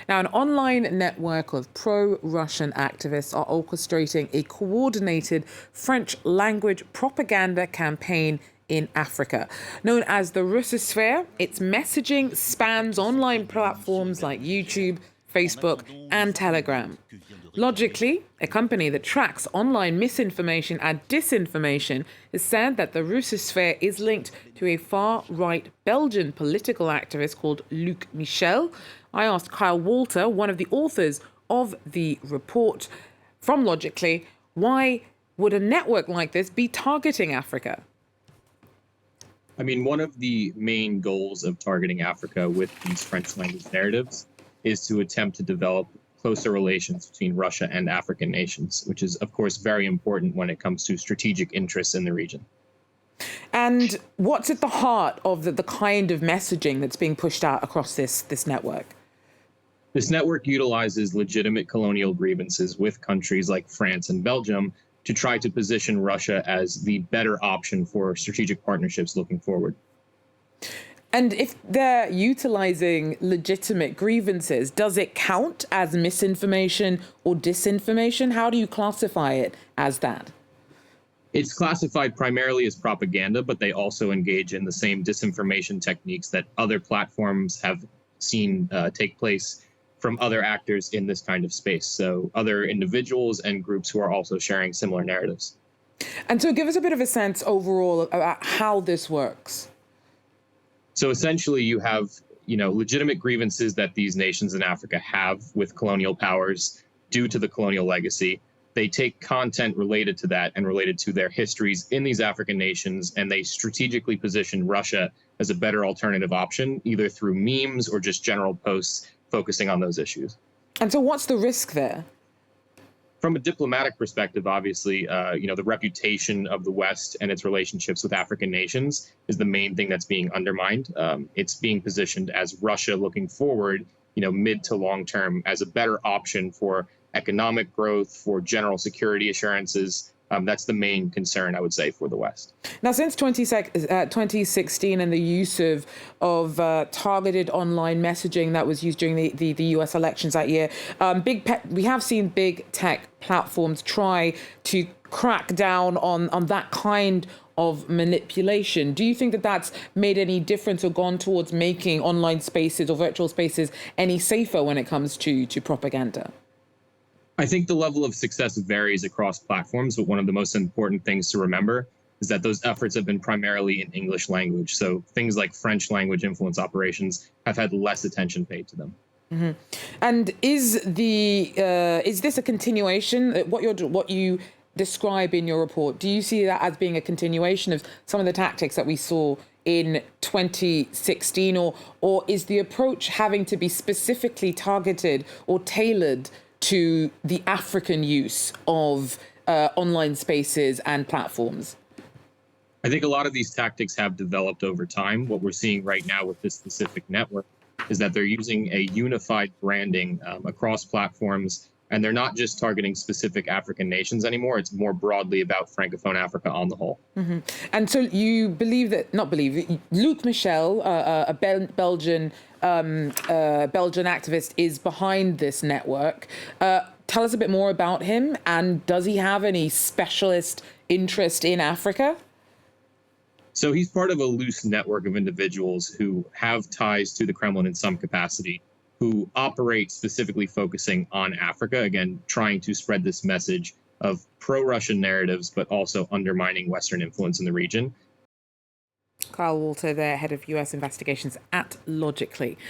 Now, an online network of pro-Russian activists are orchestrating a coordinated French language propaganda campaign in Africa. Known as the Russosphere, its messaging spans online platforms like YouTube, Facebook, and Telegram. Logically, a company that tracks online misinformation and disinformation has said that the Russosphere is linked to a far-right Belgian political activist called Luc Michel. I asked Kyle Walter, one of the authors of the report from Logically, why would a network like this be targeting Africa? I mean, one of the main goals of targeting Africa with these French language narratives is to attempt to develop closer relations between Russia and African nations, which is, of course, very important when it comes to strategic interests in the region. And what's at the heart of the kind of messaging that's being pushed out across this network? This network utilizes legitimate colonial grievances with countries like France and Belgium to try to position Russia as the better option for strategic partnerships looking forward. And if they're utilizing legitimate grievances, does it count as misinformation or disinformation? How do you classify it as that? It's classified primarily as propaganda, but they also engage in the same disinformation techniques that other platforms have seen take place from other actors in this kind of space. So other individuals and groups who are also sharing similar narratives. And so give us a bit of a sense overall about how this works. So essentially you have, legitimate grievances that these nations in Africa have with colonial powers due to the colonial legacy. They take content related to that and related to their histories in these African nations, and they strategically position Russia as a better alternative option, either through memes or just general posts focusing on those issues. And so what's the risk there? From a diplomatic perspective, obviously, the reputation of the West and its relationships with African nations is the main thing that's being undermined. It's being positioned as Russia looking forward, mid to long term, as a better option for economic growth, for general security assurances. That's the main concern, I would say, for the West. Now, since 2016 and the use of targeted online messaging that was used during the US elections that year, we have seen big tech platforms try to crack down on that kind of manipulation. Do you think that that's made any difference or gone towards making online spaces or virtual spaces any safer when it comes to propaganda? I think the level of success varies across platforms, but one of the most important things to remember is that those efforts have been primarily in English language. So things like French language influence operations have had less attention paid to them. Mm-hmm. And is this a continuation? What you describe in your report, do you see that as being a continuation of some of the tactics that we saw in 2016, or is the approach having to be specifically targeted or tailored to the African use of online spaces and platforms? I think a lot of these tactics have developed over time. What we're seeing right now with this specific network is that they're using a unified branding across platforms, and they're not just targeting specific African nations anymore. It's more broadly about Francophone Africa on the whole. Mm-hmm. And so you Luc Michel, a Belgian activist, is behind this network. Tell us a bit more about him, and does he have any specialist interest in Africa? So he's part of a loose network of individuals who have ties to the Kremlin in some capacity, who operate specifically focusing on Africa, again, trying to spread this message of pro-Russian narratives, but also undermining Western influence in the region. Kyle Walter, there, head of US investigations at Logically.